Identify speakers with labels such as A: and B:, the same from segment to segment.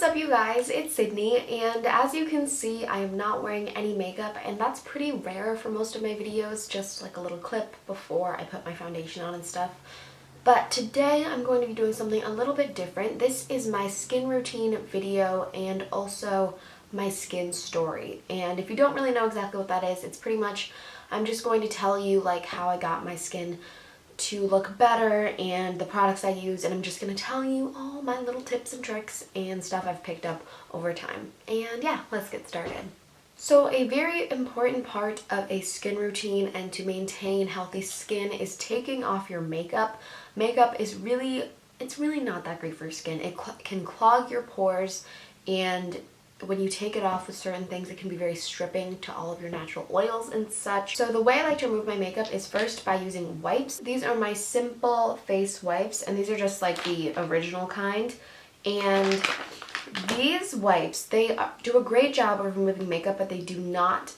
A: What's up, you guys? It's Sydney, and as you can see, I am not wearing any makeup, and that's pretty rare for most of my videos, just like a little clip before I put my foundation on and stuff. But today I'm going to be doing something a little bit different. This is my skin routine video and also my skin story. And if you don't really know exactly what that is, it's pretty much I'm just going to tell you like how I got my skin to look better and the products I use, and I'm just going to tell you all my little tips and tricks and stuff I've picked up over time. And yeah, let's get started. So a very important part of a skin routine and to maintain healthy skin is taking off your makeup. Makeup is really not that great for your skin. It can clog your pores, and when you take it off with certain things, it can be very stripping to all of your natural oils and such. So the way I like to remove my makeup is first by using wipes. These are my simple face wipes, and these are just like the original kind. And these wipes, they do a great job of removing makeup, but they do not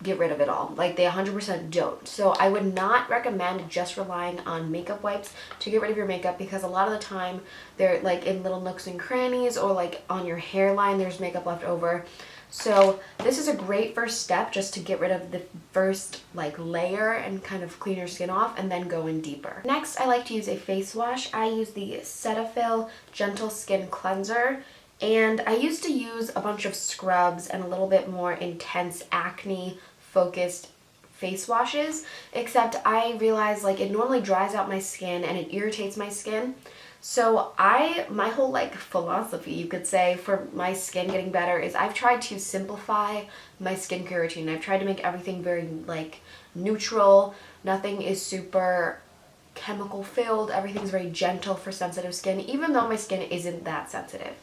A: get rid of it all. Like, they 100% don't. So I would not recommend just relying on makeup wipes to get rid of your makeup, because a lot of the time they're like in little nooks and crannies, or like on your hairline there's makeup left over. So this is a great first step just to get rid of the first like layer and kind of clean your skin off, and then go in deeper. Next, I like to use a face wash. I use the Cetaphil Gentle Skin Cleanser. And I used to use a bunch of scrubs and a little bit more intense acne focused face washes, except I realized like it normally dries out my skin and it irritates my skin. So my whole like philosophy, you could say, for my skin getting better is I've tried to simplify my skincare routine. I've tried to make everything very like neutral. Nothing is super chemical filled. Everything's very gentle for sensitive skin, even though my skin isn't that sensitive.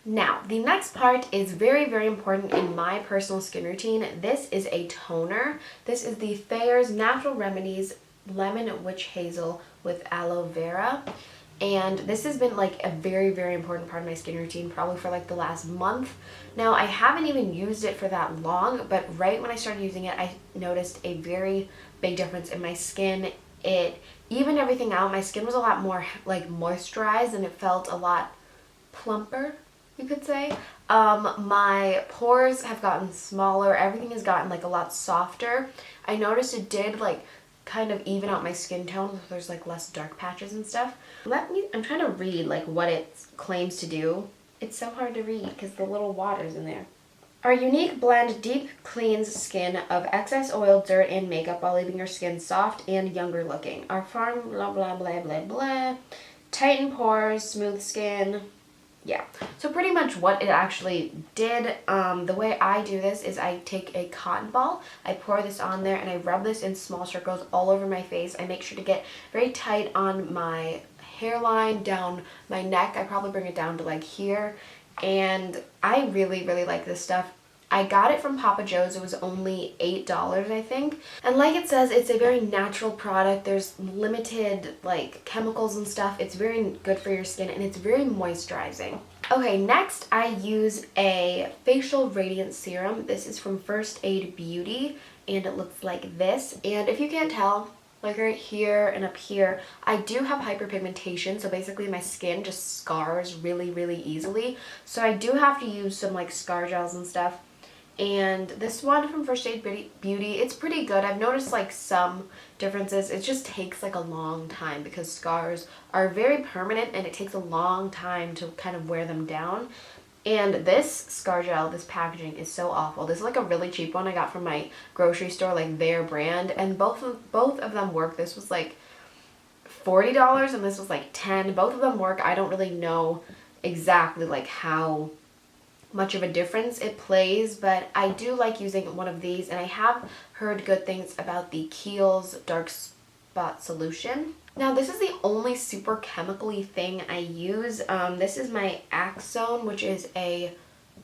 A: Now, the next part is very, very important in my personal skin routine. This is a toner. This is the Thayer's Natural Remedies Lemon Witch Hazel with Aloe Vera. And this has been like a very, very important part of my skin routine, probably for like the last month. Now, I haven't even used it for that long, but right when I started using it, I noticed a very big difference in my skin. It evened everything out. My skin was a lot more like moisturized, and it felt a lot plumper, you could say. My pores have gotten smaller. Everything has gotten like a lot softer. I noticed it did like kind of even out my skin tone, so there's like less dark patches and stuff. I'm trying to read like what it claims to do. It's so hard to read because the little water's in there. Our unique blend deep cleans skin of excess oil, dirt, and makeup while leaving your skin soft and younger looking. Our farm blah blah blah blah blah. Tighten pores, smooth skin. Yeah, so pretty much what it actually did, the way I do this is I take a cotton ball, I pour this on there, and I rub this in small circles all over my face. I make sure to get very tight on my hairline, down my neck. I probably bring it down to like here, and I really, really like this stuff. I got it from Papa Joe's. It was only $8, I think. And like it says, it's a very natural product. There's limited like chemicals and stuff. It's very good for your skin, and it's very moisturizing. Okay, next I use a facial radiance serum. This is from First Aid Beauty, and it looks like this. And if you can't tell, like right here and up here, I do have hyperpigmentation, so basically my skin just scars really, really easily. So I do have to use some like scar gels and stuff. And this one from First Aid Beauty, it's pretty good. I've noticed like some differences. It just takes like a long time because scars are very permanent, and it takes a long time to kind of wear them down. And this scar gel, this packaging is so awful. This is like a really cheap one I got from my grocery store, like their brand, and both of them work. This was like $40 and this was like $10. Both of them work. I don't really know exactly like how much of a difference it plays, but I do like using one of these, and I have heard good things about the Kiehl's Dark Spot Solution. Now, this is the only super chemical-y thing I use. This is my Axone, which is a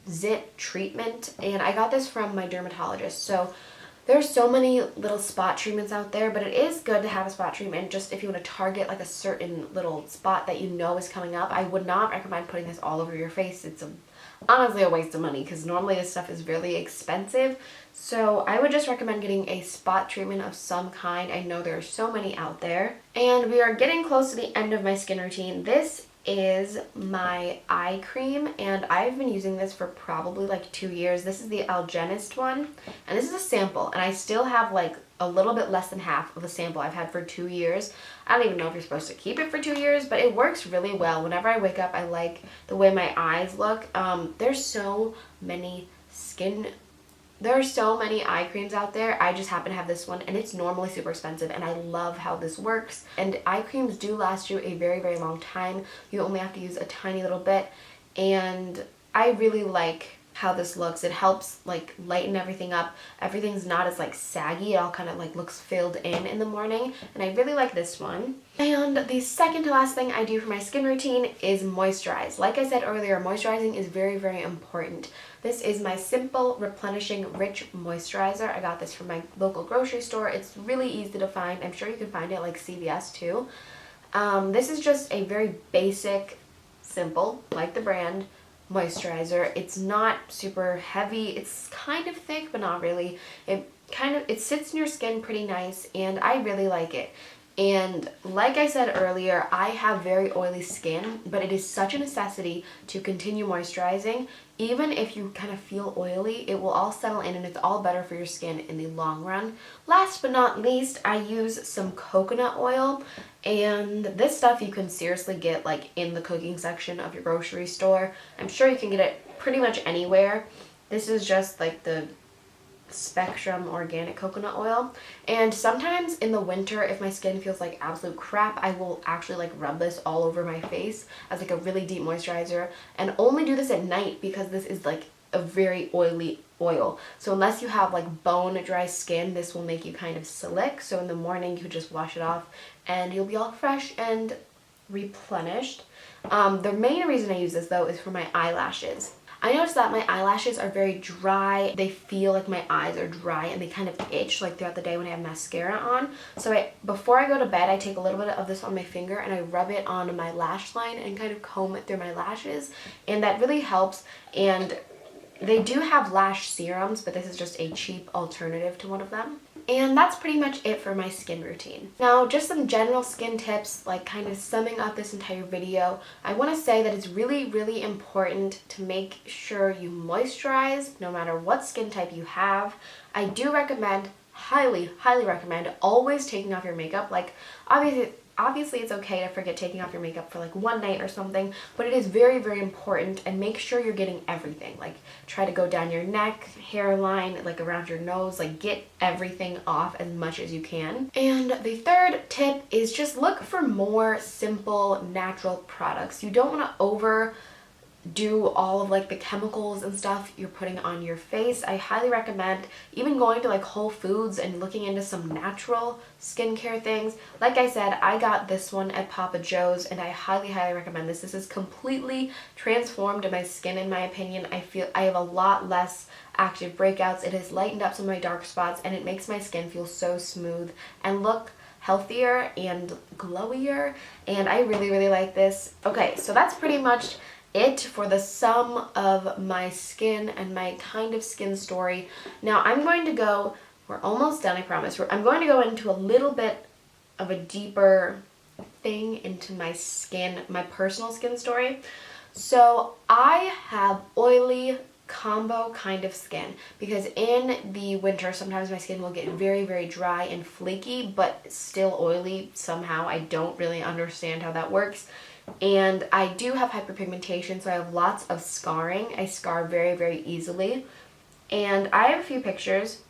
A: zit treatment, and I got this from my dermatologist. So there's so many little spot treatments out there, but it is good to have a spot treatment just if you want to target like a certain little spot that you know is coming up. I would not recommend putting this all over your face. It's honestly a waste of money because normally this stuff is really expensive. So I would just recommend getting a spot treatment of some kind. I know there are so many out there. And we are getting close to the end of my skin routine. This is my eye cream, and I've been using this for probably like 2 years. This is the Algenist one, and this is a sample, and I still have like a little bit less than half of a sample I've had for 2 years. I don't even know if you're supposed to keep it for 2 years, but it works really well. Whenever I wake up, I like the way my eyes look. There's so many eye creams out there. I just happen to have this one, and it's normally super expensive, and I love how this works. And eye creams do last you a very, very long time. You only have to use a tiny little bit, and I really like how this looks. It helps like lighten everything up. Everything's not as like saggy. It all kind of like looks filled in the morning, and I really like this one. And the second to last thing I do for my skin routine is moisturize. Like I said earlier, moisturizing is very, very important. This is my Simple Replenishing Rich Moisturizer. I got this from my local grocery store. It's really easy to find. I'm sure you can find it at like CVS too. This is just a very basic, simple, like the brand, moisturizer. It's not super heavy. It's kind of thick, but not really. It sits in your skin pretty nice, and I really like it. And like I said earlier, I have very oily skin, but it is such a necessity to continue moisturizing. Even if you kind of feel oily, it will all settle in, and it's all better for your skin in the long run. Last but not least, I use some coconut oil, and this stuff you can seriously get like in the cooking section of your grocery store. I'm sure you can get it pretty much anywhere. This is just like the Spectrum organic coconut oil, and sometimes in the winter, if my skin feels like absolute crap, I will actually like rub this all over my face as like a really deep moisturizer, and only do this at night because this is like a very oily oil. So unless you have like bone dry skin, this will make you kind of slick. So in the morning you just wash it off and you'll be all fresh and replenished. The main reason I use this though is for my eyelashes. I noticed that my eyelashes are very dry. They feel like my eyes are dry, and they kind of itch like throughout the day when I have mascara on. So before I go to bed, I take a little bit of this on my finger and I rub it on my lash line and kind of comb it through my lashes, and that really helps. And they do have lash serums, but this is just a cheap alternative to one of them. And that's pretty much it for my skin routine. Now, just some general skin tips, like kind of summing up this entire video. I want to say that it's really, really important to make sure you moisturize no matter what skin type you have. I do recommend, highly, highly recommend, always taking off your makeup. Like, obviously it's okay to forget taking off your makeup for like one night or something, but it is very, very important, and make sure you're getting everything. Like, try to go down your neck, hairline, like around your nose, like get everything off as much as you can. And the third tip is just look for more simple, natural products. You don't want to overdo all of like the chemicals and stuff you're putting on your face. I highly recommend even going to like Whole Foods and looking into some natural skincare things. Like I said, I got this one at Papa Joe's, and I highly, highly recommend this. This has completely transformed my skin, in my opinion. I feel I have a lot less active breakouts. It has lightened up some of my dark spots, and it makes my skin feel so smooth and look healthier and glowier, and I really, really like this. Okay, so that's pretty much it for the sum of my skin and my kind of skin story. Now I'm going to go, we're almost done, I promise. I'm going to go into a little bit of a deeper thing into my skin, my personal skin story. So I have oily combo kind of skin because in the winter sometimes my skin will get very, very dry and flaky, but still oily somehow. I don't really understand how that works. And I do have hyperpigmentation, so I have lots of scarring. I scar very, very easily. And I have a few pictures.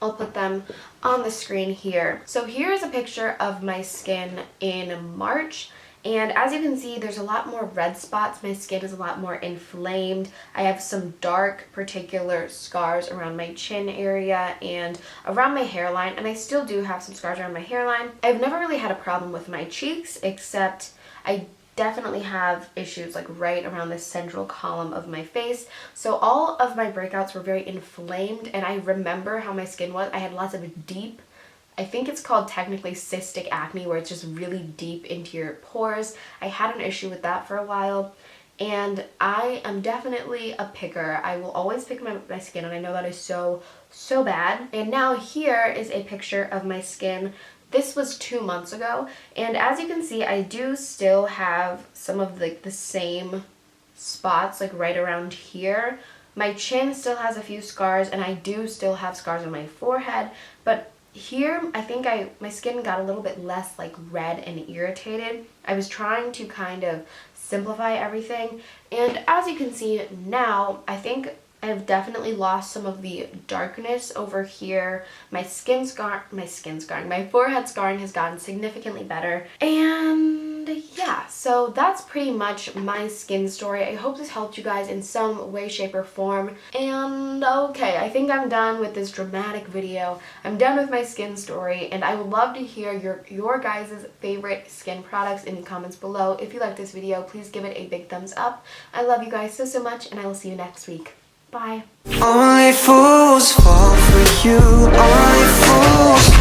A: I'll put them on the screen here. So here's a picture of my skin in March. And as you can see, there's a lot more red spots. My skin is a lot more inflamed. I have some dark particular scars around my chin area and around my hairline. And I still do have some scars around my hairline. I've never really had a problem with my cheeks, except I definitely have issues like right around the central column of my face. So all of my breakouts were very inflamed, and I remember how my skin was. I had lots of deep, I think it's called technically cystic acne, where it's just really deep into your pores. I had an issue with that for a while, and I am definitely a picker. I will always pick my skin, and I know that is so bad. And now here is a picture of my skin. This was 2 months ago, and as you can see, I do still have some of the same spots, like right around here. My chin still has a few scars, and I do still have scars on my forehead, but here I think my skin got a little bit less like red and irritated. I was trying to kind of simplify everything, and as you can see now, I think I've definitely lost some of the darkness over here. My forehead scarring has gotten significantly better. And yeah, so that's pretty much my skin story. I hope this helped you guys in some way, shape, or form. And okay, I think I'm done with this dramatic video. I'm done with my skin story, and I would love to hear your guys' favorite skin products in the comments below. If you like this video, please give it a big thumbs up. I love you guys so much, and I will see you next week. Bye.
B: Only fools fall for you. Only fools